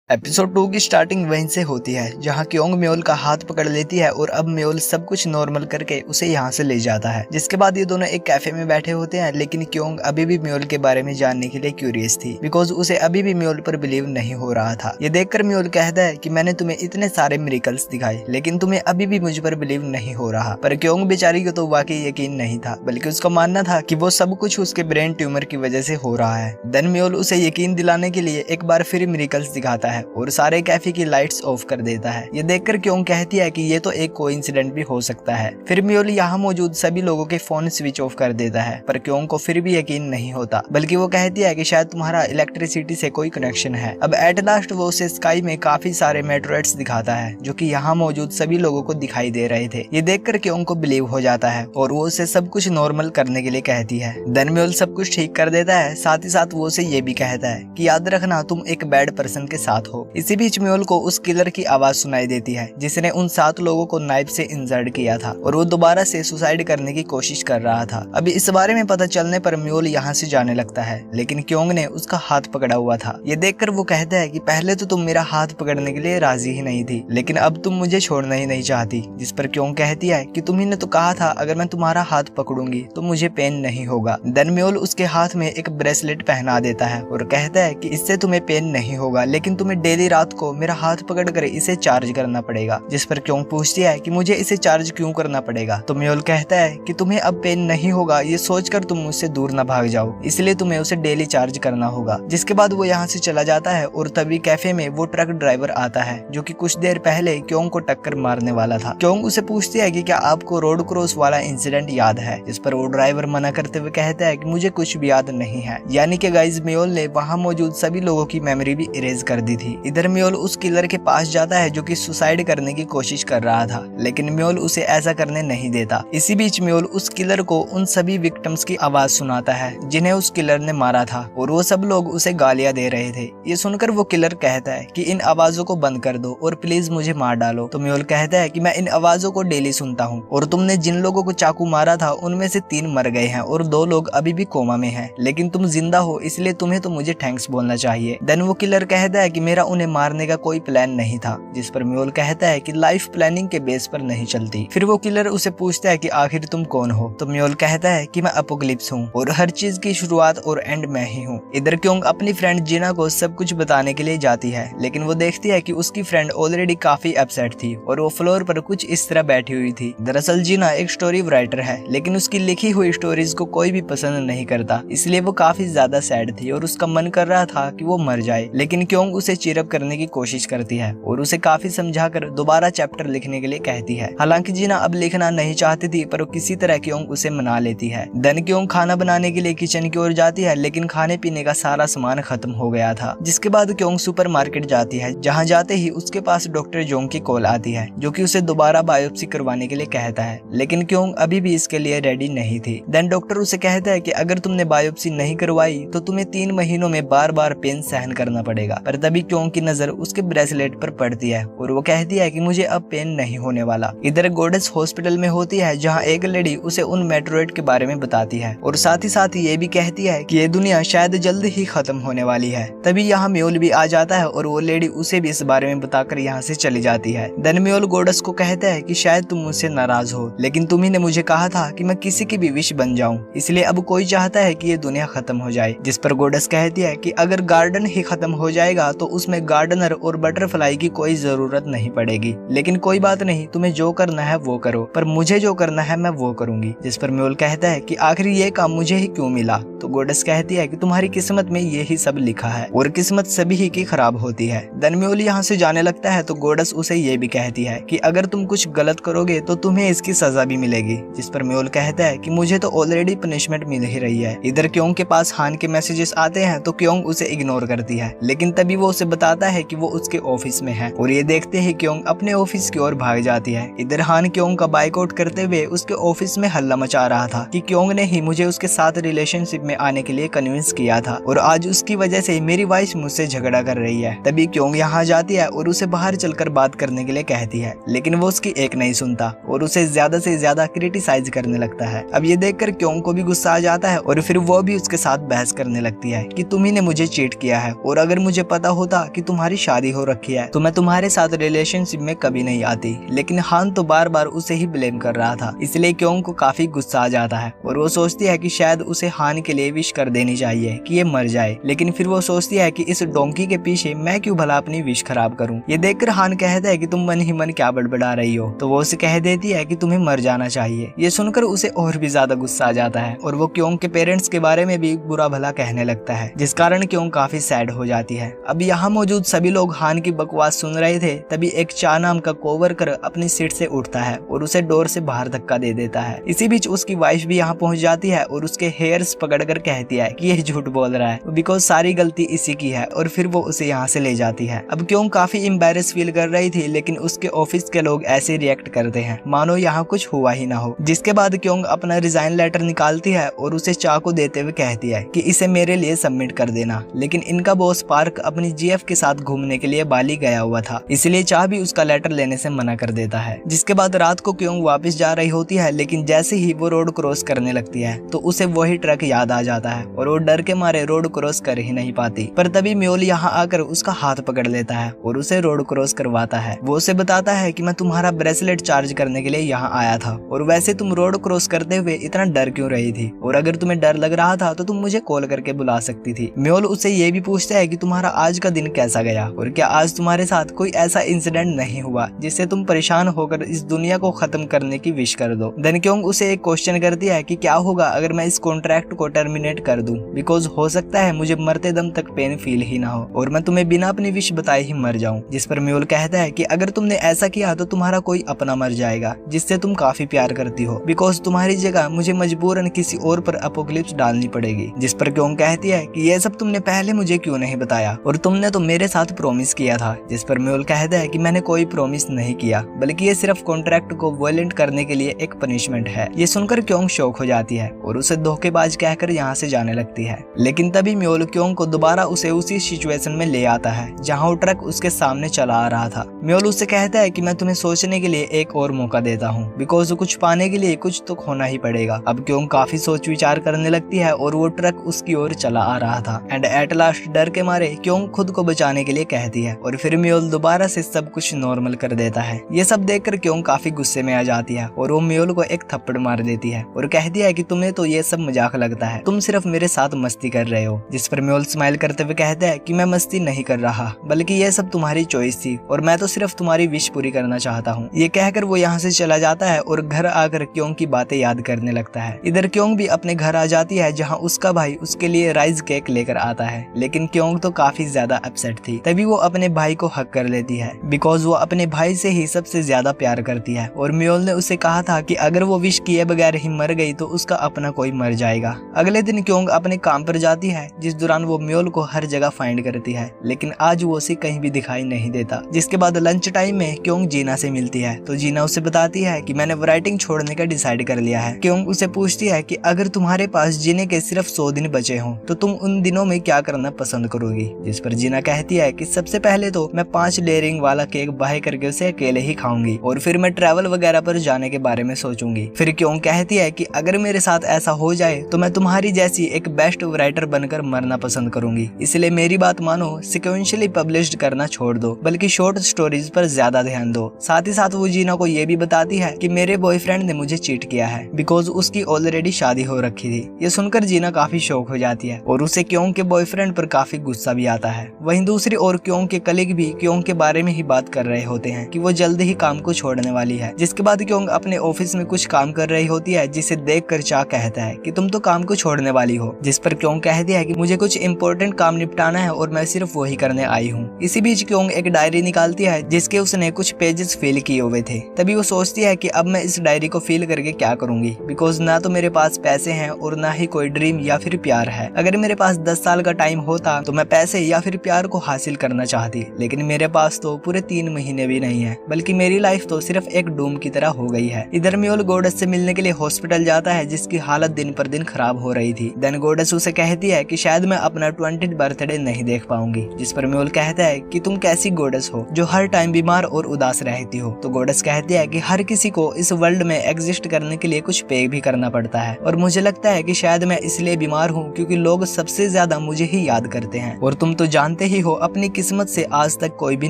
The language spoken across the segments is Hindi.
एपिसोड 2 की स्टार्टिंग वहीं से होती है जहां क्योंग म्योल का हाथ पकड़ लेती है और अब म्योल सब कुछ नॉर्मल करके उसे यहां से ले जाता है। जिसके बाद ये दोनों एक कैफे में बैठे होते हैं, लेकिन क्योंग अभी भी म्योल के बारे में जानने के लिए क्यूरियस थी बिकॉज उसे अभी भी म्योल पर बिलीव नहीं हो रहा था। ये देखकर म्योल कहता है कि मैंने तुम्हें इतने सारे मिरेकल्स दिखाए लेकिन तुम्हें अभी भी मुझ पर बिलीव नहीं हो रहा। पर क्योंग बेचारी को तो वाकई यकीन नहीं था, बल्कि उसका मानना था कि वो सब कुछ उसके ब्रेन ट्यूमर की वजह से हो रहा है। देन म्योल उसे यकीन दिलाने के लिए एक बार फिर मिरेकल्स दिखाता है और सारे कैफे की लाइट्स ऑफ कर देता है। ये देखकर क्योंग कहती है कि ये तो एक कोइंसिडेंट भी हो सकता है। फिर म्योल यहाँ मौजूद सभी लोगों के फोन स्विच ऑफ कर देता है, पर क्योंग को फिर भी यकीन नहीं होता, बल्कि वो कहती है कि शायद तुम्हारा इलेक्ट्रिसिटी से कोई कनेक्शन है। अब एट लास्ट वो उसे स्काई में काफी सारे मेट्रोइड्स दिखाता है जो कि यहाँ मौजूद सभी लोगों को दिखाई दे रहे थे। ये देखकर क्योंग को बिलीव हो जाता है और वो उसे सब कुछ नॉर्मल करने के लिए कहती है। देन म्योल सब कुछ ठीक कर देता है, साथ ही साथ वो उसे ये भी कहता है कि याद रखना तुम एक बैड पर्सन के साथ हो। इसी बीच म्योल को उस किलर की आवाज सुनाई देती है जिसने उन 7 लोगों को नाइफ से इंजर्ड किया था और वो दोबारा से सुसाइड करने की कोशिश कर रहा था। अभी इस बारे में पता चलने पर म्योल यहाँ से जाने लगता है, लेकिन क्योंग ने उसका हाथ पकड़ा हुआ था। ये देखकर वो कहता है कि पहले तो तुम मेरा हाथ पकड़ने के लिए राजी ही नहीं थी, लेकिन अब तुम मुझे छोड़ना ही नहीं चाहती। जिस पर क्योंग कहती है कि तुम्ही ने तो कहा था अगर मैं तुम्हारा हाथ पकड़ूंगी तो मुझे पेन नहीं होगा। देन म्योल उसके हाथ में एक ब्रेसलेट पहना देता है और कहता है कि इससे तुम्हें पेन नहीं होगा, लेकिन तुम्हें डेली रात को मेरा हाथ पकड़ कर इसे चार्ज करना पड़ेगा। जिस पर क्योंग पूछती है कि मुझे इसे चार्ज क्यों करना पड़ेगा, तो म्योल कहता है कि तुम्हें अब पेन नहीं होगा ये सोचकर तुम मुझसे दूर न भाग जाओ, इसलिए तुम्हें उसे डेली चार्ज करना होगा। जिसके बाद वो यहाँ से चला जाता है और तभी कैफे में वो ट्रक ड्राइवर आता है जो कि कुछ देर पहले क्योंग को टक्कर मारने वाला था। क्योंग उसे पूछती है कि क्या आपको रोड क्रॉस वाला इंसिडेंट याद है, जिस पर वो ड्राइवर मना करते हुए कहता है कि मुझे कुछ भी याद नहीं है। यानी कि गाइस म्योल ने वहाँ मौजूद सभी लोगों की मेमोरी भी इरेज कर दी थी। इधर म्योल उस किलर के पास जाता है जो कि सुसाइड करने की कोशिश कर रहा था, लेकिन म्योल उसे ऐसा करने नहीं देता। इसी बीच म्योल उस किलर को उन सभी विक्टिम्स की आवाज सुनाता है जिन्हें उस किलर ने मारा था और वो सब लोग उसे गालियां दे रहे थे। ये सुनकर वो किलर कहता है कि इन आवाजों को बंद कर दो और प्लीज मुझे मार डालो। तो म्योल कहता है कि मैं इन आवाजों को डेली सुनता हूँ और तुमने जिन लोगों को चाकू मारा था उनमें से 3 मर गए हैं और 2 लोग अभी भी कोमा में हैं, लेकिन तुम जिंदा हो इसलिए तुम्हें तो मुझे थैंक्स बोलना चाहिए। देन वो किलर कहता है कि मेरा उन्हें मारने का कोई प्लान नहीं था, जिस पर म्योल कहता है कि लाइफ प्लानिंग के बेस पर नहीं चलती। फिर वो किलर उसे पूछता है कि आखिर तुम कौन हो, तो म्योल कहता है कि मैं अपोकलिप्स हूँ और हर चीज की शुरुआत और एंड मैं ही हूँ। इधर क्योंग अपनी फ्रेंड जीना को सब कुछ बताने के लिए जाती है, लेकिन वो देखती है कि उसकी फ्रेंड ऑलरेडी काफी अपसेट थी और वो फ्लोर पर कुछ इस तरह बैठी हुई थी। दरअसल जीना एक स्टोरी राइटर है, लेकिन उसकी लिखी हुई स्टोरीज को कोई भी पसंद नहीं करता, इसलिए वो काफी ज्यादा सैड थी और उसका मन कर रहा था कि वो मर जाए। लेकिन क्योंग उसे चीरअप करने की कोशिश करती है और उसे काफी समझाकर दोबारा चैप्टर लिखने के लिए कहती है। हालांकि जीना अब लिखना नहीं चाहती थी, पर किसी तरह क्योंग उसे मना लेती है। देन क्योंग खाना बनाने के लिए किचन की ओर जाती है, लेकिन खाने पीने का सारा सामान खत्म हो गया था। जिसके बाद क्योंग सुपरमार्केट जाती है, जहां जाते ही उसके पास डॉक्टर जोंग की कॉल आती है जो कि उसे दोबारा बायोप्सी करवाने के लिए कहता है, लेकिन क्योंग अभी भी इसके लिए रेडी नहीं थी। देन डॉक्टर उसे कहता है कि अगर तुमने बायोप्सी नहीं करवाई तो तुम्हें 3 महीनों में बार बार पेन सहन करना पड़ेगा। पर तभी क्योंग की नजर उसके ब्रेसलेट पर पड़ती है और वो कहती है कि मुझे अब पेन नहीं होने वाला। इधर गोडेस हॉस्पिटल में होती है, जहां एक लेडी उसे उन मेट्रोइड के बारे में बताती है और साथ ही ये भी कहती है कि ये दुनिया शायद जल्द ही खत्म होने वाली है। तभी यहाँ म्योल भी आ जाता है और वो लेडी उसे भी इस बारे में बताकर यहाँ से चली जाती है। देन म्योल गोडेस को कहता है कि शायद तुम मुझसे नाराज हो, लेकिन तुम्ही ने मुझे कहा था कि मैं किसी की भी विश बन जाऊं, इसलिए अब कोई चाहता है कि ये दुनिया खत्म हो जाए। जिस पर गोडेस कहती है कि अगर गार्डन ही खत्म हो जाएगा तो उसमें गार्डनर और बटरफ्लाई की कोई जरूरत नहीं पड़ेगी, लेकिन कोई बात नहीं, तुम्हें जो करना है वो करो, पर मुझे जो करना है मैं वो करूंगी। जिस पर म्योल कहता है कि आखिर ये काम मुझे ही क्यों मिला, तो गोडेस कहती है कि तुम्हारी किस्मत में ये ही सब लिखा है और किस्मत सभी ही की खराब होती है। देन म्योल यहाँ से जाने लगता है तो गोडेस उसे ये भी कहती है कि अगर तुम कुछ गलत करोगे तो तुम्हें इसकी सजा भी मिलेगी। जिस पर म्योल कहता है कि मुझे तो ऑलरेडी पनिशमेंट मिल ही रही है। इधर क्योंग के पास हान के मैसेजेस आते हैं तो क्योंग उसे इग्नोर करती है, लेकिन तभी वो उसे बताता है कि वो उसके ऑफिस में है और ये देखते ही क्योंग अपने ऑफिस की ओर भाग जाती है। इधर हान क्योंग का बाइकआउट करते हुए उसके ऑफिस में हल्ला मचा रहा था कि क्योंग ने ही मुझे उसके साथ रिलेशनशिप में आने के लिए कन्विंस किया था और आज उसकी वजह से मेरी वाइफ मुझसे झगड़ा कर रही है। तभी क्योंग यहाँ जाती है और उसे बाहर चलकर बात करने के लिए कहती है, लेकिन वो उसकी एक नहीं सुनता और उसे ज्यादा से ज्यादा क्रिटिसाइज करने लगता है। अब ये देखकर क्योंग को भी गुस्सा आ जाता है और फिर वो भी उसके साथ बहस करने लगती है कि तुम्ही ने मुझे चीट किया है और अगर मुझे पता होता था कि तुम्हारी शादी हो रखी है तो मैं तुम्हारे साथ रिलेशनशिप में कभी नहीं आती, लेकिन हान तो बार बार उसे ही ब्लेम कर रहा था। इसलिए क्योंग को काफी गुस्सा आ जाता है और वो सोचती है कि शायद उसे हान के लिए विश कर देनी चाहिए कि ये मर जाए, लेकिन फिर वो सोचती है कि इस डोंकी के पीछे मैं क्यों भला अपनी विश खराब करूं। ये देखकर हान कहता है कि तुम मन ही मन क्या बड़बड़ा रही हो, तो वो उसे कह देती है कि तुम्हें मर जाना चाहिए। ये सुनकर उसे और भी ज्यादा गुस्सा आ जाता है और वो क्योंग के पेरेंट्स के बारे में भी बुरा भला कहने लगता है, जिस कारण क्योंग काफी सैड हो जाती है। अब यहाँ मौजूद सभी लोग हान की बकवास सुन रहे थे, तभी एक चा नाम का कोवर्कर अपनी सीट से उठता है और उसे डोर से बाहर धक्का दे देता है। इसी बीच उसकी वाइफ भी यहाँ पहुंच जाती है और उसके हेयर्स पकड़कर कहती है कि ये झूठ बोल रहा है बिकॉज सारी गलती इसी की है, और फिर वो उसे यहाँ से ले जाती है। अब क्यों काफी एम्बैरेस फील कर रही थी, लेकिन उसके ऑफिस के लोग ऐसे रिएक्ट करते हैं मानो यहाँ कुछ हुआ ही ना हो। जिसके बाद क्यों अपना रिजाइन लेटर निकालती है और उसे चा को देते हुए कहती है कि इसे मेरे लिए सबमिट कर देना। लेकिन इनका बॉस पार्क अपनी जीएफ के साथ घूमने के लिए बाली गया हुआ था, इसलिए चा भी उसका लेटर लेने से मना कर देता है। जिसके बाद रात को क्यों वापस जा रही होती है, लेकिन जैसे ही वो रोड क्रॉस करने लगती है तो उसे वही ट्रक याद आ जाता है और वो डर के मारे रोड क्रॉस कर ही नहीं पाती। पर तभी म्योल यहाँ आकर उसका हाथ पकड़ लेता है और उसे रोड क्रॉस करवाता है। वो उसे बताता है कि मैं तुम्हारा ब्रेसलेट चार्ज करने के लिए यहाँ आया था, और वैसे तुम रोड क्रॉस करते हुए इतना डर क्यों रही थी, और अगर तुम्हें डर लग रहा था तो तुम मुझे कॉल करके बुला सकती थी। म्योल उससे ये भी पूछता है कि तुम्हारा आज का दिन कैसा गया, और क्या आज तुम्हारे साथ कोई ऐसा इंसिडेंट नहीं हुआ जिससे तुम परेशान होकर इस दुनिया को खत्म करने की विश कर दो। देन क्योंग उसे एक क्वेश्चन करती है कि क्या होगा अगर मैं इस कॉन्ट्रैक्ट को टर्मिनेट कर दूं, बिकॉज हो सकता है मुझे मरते दम तक पेन फील ही ना हो और मैं तुम्हें बिना अपनी विश बताए ही मर जाऊं। जिस पर म्योल कहता है कि अगर तुमने ऐसा किया तो तुम्हारा कोई अपना मर जाएगा जिससे तुम काफी प्यार करती हो, बिकॉज तुम्हारी जगह मुझे मजबूरन किसी और पर अपोकलिप्स डालनी पड़ेगी। जिस पर क्योंग कहती है कि ये सब तुमने पहले मुझे क्यों नहीं बताया, और तुमने तो मेरे साथ प्रॉमिस किया था। जिस पर म्योल कहता है कि मैंने कोई प्रॉमिस नहीं किया, बल्कि ये सिर्फ कॉन्ट्रैक्ट को वायलेंट करने के लिए एक पनिशमेंट है। ये सुनकर क्योंग शॉक हो जाती है और उसे धोखेबाज कहकर यहाँ से जाने लगती है। लेकिन तभी म्योल क्योंग को दोबारा उसे उसी सिचुएशन में ले आता है जहाँ वो ट्रक उसके सामने चला आ रहा था। म्योल उससे कहता है कि मैं तुम्हें सोचने के लिए एक और मौका देता हूँ, बिकॉज कुछ पाने के लिए कुछ तो खोना ही पड़ेगा। अब क्योंग काफी सोच विचार करने लगती है और वो ट्रक उसकी ओर चला आ रहा था एंड एट लास्ट डर के मारे क्योंग खुद को बचाने के लिए कहती है, और फिर म्योल दोबारा से सब कुछ नॉर्मल कर देता है। ये सब देखकर क्योंग काफी गुस्से में आ जाती है और वो म्योल को एक थप्पड़ मार देती है और कहती है कि तुम्हें तो ये सब मजाक लगता है, तुम सिर्फ मेरे साथ मस्ती कर रहे हो। जिस पर म्योल स्माइल करते हुए कहता है कि मैं मस्ती नहीं कर रहा, बल्कि ये सब तुम्हारी चॉइस थी और मैं तो सिर्फ तुम्हारी विश पूरी करना चाहता हूँ। ये कहकर वो यहाँ से चला जाता है और घर आकर क्योंग की बातें याद करने लगता है। इधर क्योंग भी अपने घर आ जाती है जहाँ उसका भाई उसके लिए राइस केक लेकर आता है, लेकिन क्योंग तो काफी ज्यादा अपसेट थी। तभी वो अपने भाई को हक कर लेती है, बिकॉज वो अपने भाई से ही सबसे ज्यादा प्यार करती है और म्योल ने उसे कहा था कि अगर वो विश किए बगैर ही मर गई तो उसका अपना कोई मर जाएगा। अगले दिन क्योंग अपने काम पर जाती है, जिस दौरान वो म्योल को हर जगह फाइंड करती है, लेकिन आज वो उसे कहीं भी दिखाई नहीं देता। जिसके बाद लंच टाइम में क्योंग जीना से मिलती है तो जीना उसे बताती है कि मैंने राइटिंग छोड़ने का डिसाइड कर लिया है। क्योंग उसे पूछती है कि अगर तुम्हारे पास जीने के सिर्फ 100 दिन बचे हों तो तुम उन दिनों में क्या करना पसंद करोगी। जिस पर जीना कहती है कि सबसे पहले तो मैं 5 लेयरिंग वाला केक बाय करके उसे अकेले ही खाऊंगी और फिर मैं ट्रैवल वगैरह पर जाने के बारे में सोचूंगी। फिर क्यों कहती है कि अगर मेरे साथ ऐसा हो जाए तो मैं तुम्हारी जैसी एक बेस्ट राइटर बनकर मरना पसंद करूंगी, इसलिए मेरी बात मानो, सिक्वेंशियली पब्लिश्ड करना छोड़ दो, बल्कि शॉर्ट स्टोरीज पर ज्यादा ध्यान दो। साथ ही साथ वो जीना को ये भी बताती है कि मेरे बॉयफ्रेंड ने मुझे चीट किया है बिकॉज उसकी ऑलरेडी शादी हो रखी थी। ये सुनकर जीना काफी शॉक हो जाती है और उसे क्यों के बॉयफ्रेंड पर काफी गुस्सा भी आता है। वहीं दूसरी ओर क्यों के कलीग भी क्यों के बारे में ही बात कर रहे होते हैं कि वो जल्द ही काम को छोड़ने वाली है। जिसके बाद क्यों अपने ऑफिस में कुछ काम कर रही होती है, जिसे देखकर चा कहता है कि तुम तो काम को छोड़ने वाली हो। जिस पर क्यों कहती है कि मुझे कुछ इंपॉर्टेंट काम निपटाना है और मैं सिर्फ वही करने आई हूँ। इसी बीच क्यों एक डायरी निकालती है जिसके उसने कुछ पेजेस फिल किए हुए थे। तभी वो सोचती है कि अब मैं इस डायरी को फिल करके क्या करूंगी, बिकॉज ना तो मेरे पास पैसे हैं और ना ही कोई ड्रीम या फिर प्यार है। अगर मेरे पास 10 साल का टाइम होता तो मैं पैसे या फिर प्यार को हासिल करना चाहती, लेकिन मेरे पास तो पूरे 3 महीने भी नहीं है, बल्कि मेरी लाइफ तो सिर्फ एक डूम की तरह हो गई है। इधर म्योल गोडेस से मिलने के लिए हॉस्पिटल जाता है, जिसकी हालत दिन पर दिन खराब हो रही थी। देन गोडेस उसे कहती है कि शायद मैं अपना 20th बर्थडे नहीं देख पाऊंगी। जिस पर म्योल कहता है कि तुम कैसी गोडेस हो जो हर टाइम बीमार और उदास रहती हो। तो गोडेस कहती है कि हर किसी को इस वर्ल्ड में एग्जिस्ट करने के लिए कुछ पे भी करना पड़ता है, और मुझे लगता है कि शायद मैं इसलिए बीमार हूँ क्योंकि लोग सबसे ज्यादा मुझे ही याद करते हैं, और तुम तो जानते ही हो, अपनी किस्मत से आज तक कोई भी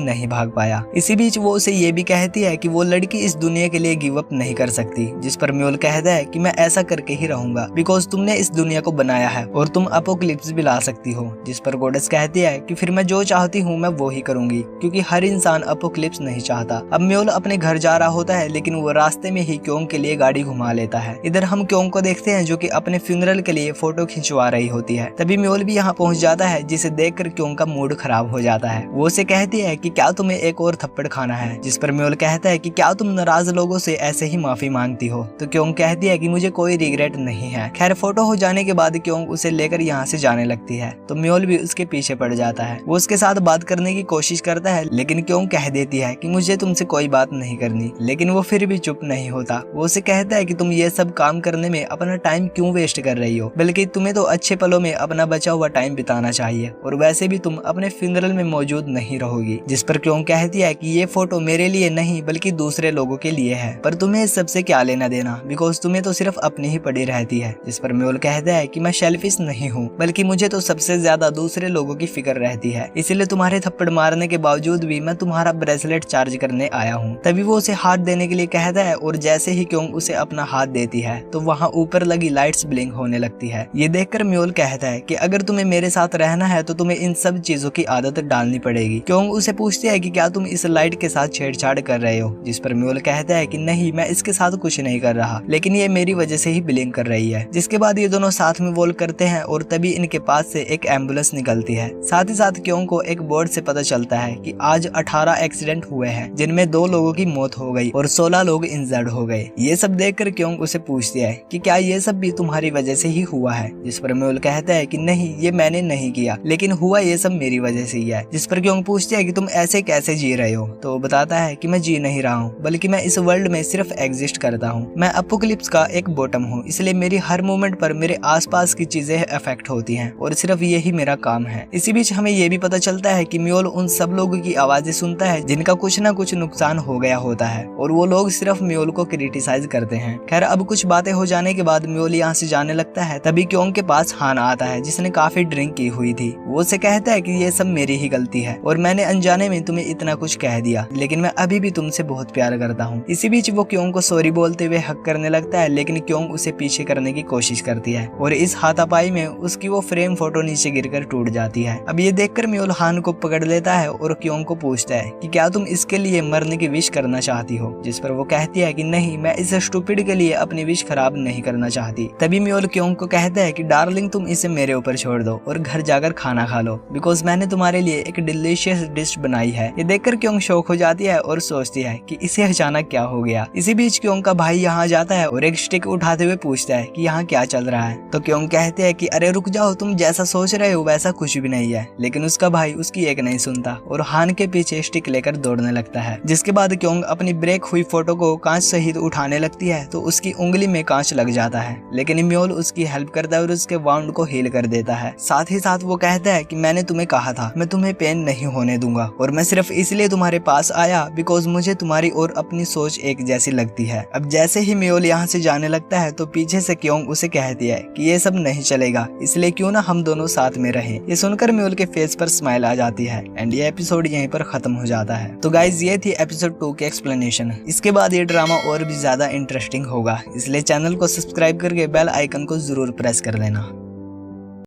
नहीं भाग पाया। इसी बीच वो उसे ये भी कहती है कि वो लड़की इस दुनिया के लिए गिव अप नहीं कर सकती, जिस पर म्योल कहता है कि मैं ऐसा करके ही रहूंगा बिकॉज तुमने इस दुनिया को बनाया है और तुम अपोकलिप्स भी ला सकती हो। जिस पर गॉडेस कहती है कि फिर मैं जो चाहती हूँ मैं वो ही करूंगी, क्योंकि हर इंसान अपोकलिप्स नहीं चाहता। अब म्योल अपने घर जा रहा होता है, लेकिन वो रास्ते में ही क्योंग के लिए गाड़ी घुमा लेता है। इधर हम क्योंग को देखते हैं जो कि अपने फ्यूनरल के लिए फोटो खिंचवा रही होती है। तभी म्योल भी यहाँ पहुंच जाता है, जिसे देखकर क्योंग का मूड खराब हो जाता है। वो उसे कहती है कि क्या तुम्हें एक और थप्पड़ खाना है, जिस पर म्योल कहता है कि क्या तुम नाराज लोगों से ऐसे ही माफी मांगती हो। तो क्योंग कहती है कि मुझे कोई रिग्रेट नहीं है। खैर फोटो हो जाने के बाद क्योंग उसे लेकर यहाँ से जाने लगती है, तो म्योल भी उसके पीछे पड़ जाता है। वो उसके साथ बात करने की कोशिश करता है, लेकिन क्योंग कह देती है कि मुझे तुमसे कोई बात नहीं करनी, लेकिन वो फिर भी चुप नहीं होता। वो उसे कहता है कि तुम ये सब काम करने में अपना टाइम क्यों वेस्ट कर रही हो, बल्कि तुम्हें तो अच्छे पलों में अपना बचा हुआ टाइम बिताना चाहिए, और वैसे भी तुम अपने फ्यूनरल में मौजूद नहीं रहोगी। जिस पर क्योंग कहती है कि ये फोटो मेरे लिए नहीं बल्कि दूसरे लोगों के लिए है, पर तुम्हें इस सबसे क्या लेना देना, बिकॉज तुम्हें तो सिर्फ अपनी ही पड़ी रहती है। जिस पर म्योल कहता है कि मैं शेल्फिश नहीं हूँ, बल्कि मुझे तो सबसे ज्यादा दूसरे लोगों की फिक्र रहती है, इसीलिए तुम्हारे थप्पड़ मारने के बावजूद भी मैं तुम्हारा ब्रेसलेट चार्ज करने आया हूँ। तभी वो उसे हाथ देने के लिए कहता है, और जैसे ही क्योंग उसे अपना हाथ देती है तो वहाँ ऊपर लगी लाइट्स ब्लिंक होने लगती है। ये देखकर म्योल कहता है कि अगर तुम्हें मेरे साथ रहना है तो तुम्हें इन सब चीजों की आदत डालनी पड़ेगी। क्योंग उसे पूछती है कि क्या तुम इस लाइट के साथ छेड़छाड़ कर रहे हो, जिस पर म्योल कहता है कि नहीं, मैं इसके साथ कुछ नहीं कर रहा, लेकिन ये मेरी वजह से ही ब्लिंक कर रही है। जिसके बाद ये दोनों साथ में वॉल करते हैं, और तभी इनके पास से एक एम्बुलेंस निकलती है। साथ ही साथ क्योंग को एक बोर्ड से पता चलता है कि आज 18 एक्सीडेंट हुए हैं, जिनमें 2 लोगों की मौत हो गई और 16 लोग इंजर्ड हो गए। ये सब देखकर क्योंग उसे पूछती है कि क्या ये सब भी तुम्हारी वजह से ही हुआ है, जिस पर म्योल कहता है कि नहीं, ये मैंने नहीं किया, लेकिन हुआ ये सब मेरी वजह से ही है। जिस पर क्योंग पूछती है कि तुम ऐसे कैसे जी रहे हो, तो वो बताता है कि मैं जी नहीं रहा हूँ, बल्कि मैं इस वर्ल्ड में सिर्फ एग्जिस्ट करता हूँ। मैं अपोकलिप्स का एक बॉटम हूँ, इसलिए मेरी हर मूवमेंट पर मेरे आसपास की चीजें अफेक्ट होती हैं, और सिर्फ यही मेरा काम है। इसी बीच हमें ये भी पता चलता है कि म्योल उन सब लोगों की आवाजें सुनता है जिनका कुछ ना कुछ नुकसान हो गया होता है, और वो लोग सिर्फ म्योल को क्रिटिसाइज करते हैं। खैर अब कुछ बातें हो जाने के बाद म्योल यहाँ से जाने लगता है। तभी क्योंग के पास हान आता है, जिसने काफी ड्रिंक की हुई थी। वो उसे कहता है कि ये सब मेरी ही गलती है, और मैंने अनजाने में तुम्हें इतना कुछ कह दिया, लेकिन मैं अभी भी तुमसे बहुत प्यार करता हूँ। इसी बीच वो क्योंग को सॉरी बोलते हुए हक करने लगता है, लेकिन क्योंग उसे पीछे करने की कोशिश करती है, और इस हाथापाई में उसकी वो फ्रेम फोटो नीचे गिरकर टूट जाती है। अब ये देखकर म्योल हान को पकड़ लेता है और क्योंग को पूछता है कि क्या तुम इसके लिए मरने की विश करना चाहती हो, जिस पर वो कहती है कि नहीं, मैं इस स्टूपिड के लिए अपनी विश खराब नहीं करना चाहती। तभी म्योल क्योंग को कहता है कि डार्लिंग तुम इसे मेरे ऊपर छोड़ दो और घर जाकर खाना खा लो, बिकॉज मैंने तुम्हारे लिए एक डिलीशियस डिश बनाई है। ये देखकर क्योंग शौक हो जाती है और सोचती है कि इसे अचानक क्या हो गया। इसी बीच क्योंग का भाई यहाँ जाता है और एक स्टिक उठाते हुए पूछता है कि यहाँ क्या चल रहा है। तो क्योंग कहते हैं कि अरे रुक जाओ, तुम जैसा सोच रहे हो वैसा कुछ भी नहीं है। लेकिन उसका भाई उसकी एक नहीं सुनता और हान के पीछे स्टिक लेकर दौड़ने लगता है। जिसके बाद क्योंग अपनी ब्रेक हुई फोटो को कांच सहित उठाने लगती है तो उसकी उंगली में कांच लग जाता है, लेकिन म्योल उसकी हेल्प करता है और उसके वाउंड को हील कर देता है। साथ ही साथ वो कहता है कि मैंने तुम्हें कहा था मैं तुम्हें पेन नहीं होने दूंगा, और मैं सिर्फ इसलिए तुम्हारे पास आया बिकॉज मुझे तुम्हारी और अपनी सोच एक जैसी लगती है। अब जैसे ही म्योल यहाँ से जाने लगता है तो पीछे से क्योंग उसे कहती है कि ये सब नहीं चलेगा, इसलिए क्यों ना हम दोनों साथ में रहें। ये सुनकर म्योल के फेस पर स्माइल आ जाती है एंड ये एपिसोड यहीं पर खत्म हो जाता है। तो गाइज ये थी एपिसोड 2 की एक्सप्लेनेशन। इसके बाद ये ड्रामा और भी ज्यादा इंटरेस्टिंग होगा, इसलिए चैनल को सब्सक्राइब करके बेल आइकन को जरूर प्रेस कर लेना।